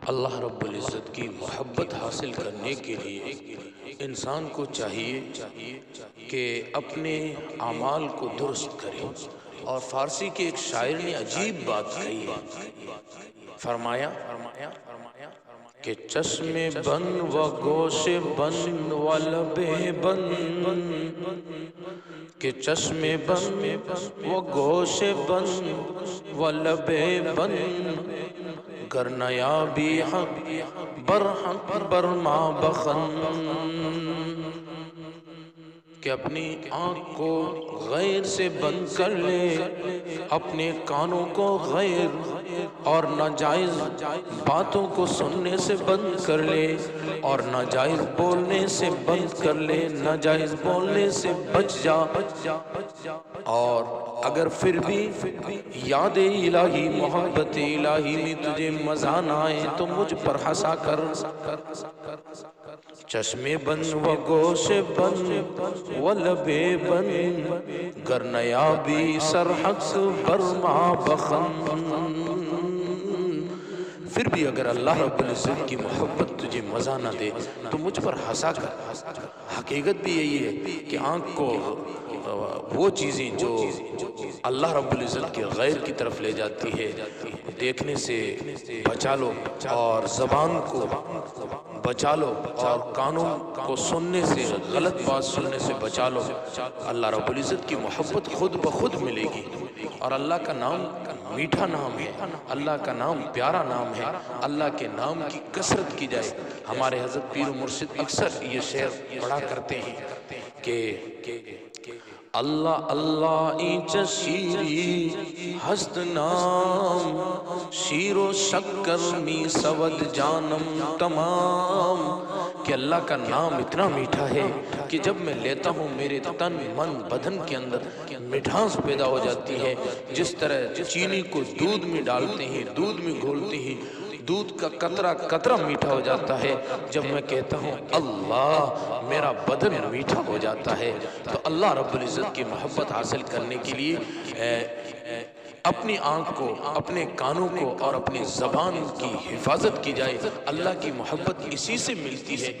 اللہ رب العزت کی محبت حاصل کرنے کے لیے انسان کو چاہیے کہ اپنے اعمال کو درست کرے۔ اور فارسی کے ایک شاعر نے عجیب بات کہی ہے، فرمایا کہ چشم بند و گوش بند و لب بند، کہ چشم بند و گوش بند و لب بند، گر نیابی حق برحق برما بخند، کہ اپنی آنکھ کو غیر سے بند کر لے، اپنے کانوں کو غیر اور ناجائز باتوں کو سننے سے بند کر لے، اور ناجائز بولنے سے بند کر لے، ناجائز بولنے سے بچ جا۔ اور اگر پھر بھی یاد الہی محبت الہی میں تجھے مزہ نہ آئے تو مجھ پر ہنسا کر۔ چشم بند و گوش بند و لب بند، گر نیابی سرحق برما بخند، پھر بھی اگر اللہ رب العزت کی محبت تجھے مزہ نہ دے تو مجھ پر ہنسا کر۔ حقیقت بھی یہی ہے کہ آنکھ کو وہ چیزیں جو اللہ رب العزت کے غیر کی طرف لے جاتی ہے دیکھنے سے بچا لو، اور زبان کو بچا لو، اور کانوں کو سننے سے غلط بات سننے سے بچا لو۔ اللہ رب العزت کی محبت خود بخود ملے گی، اور اللہ کا نام میٹھا نام ہے، اللہ کا نام پیارا نام ہے۔ اللہ کے نام کی کثرت کی جائے۔ ہمارے حضرت پیر و مرشد اکثر یہ شعر پڑھا کرتے ہیں کہ اللہ اللہ اینچ شیری ہست نام، شیر و شکر می سود جانم تمام، کہ اللہ کا نام اتنا میٹھا ہے کہ جب میں لیتا ہوں میرے تن من بدن کے اندر مٹھاس پیدا ہو جاتی ہے۔ جس طرح چینی کو دودھ میں ڈالتے ہیں، دودھ میں گھولتے ہیں، دودھ کا قطرہ قطرہ میٹھا ہو جاتا ہے، جب میں کہتا ہوں اللہ، میرا بدن میٹھا ہو جاتا ہے۔ تو اللہ رب العزت کی محبت حاصل کرنے کے لیے اپنی آنکھ کو، اپنے کانوں کو اور اپنی زبان کی حفاظت کی جائے۔ اللہ کی محبت اسی سے ملتی ہے۔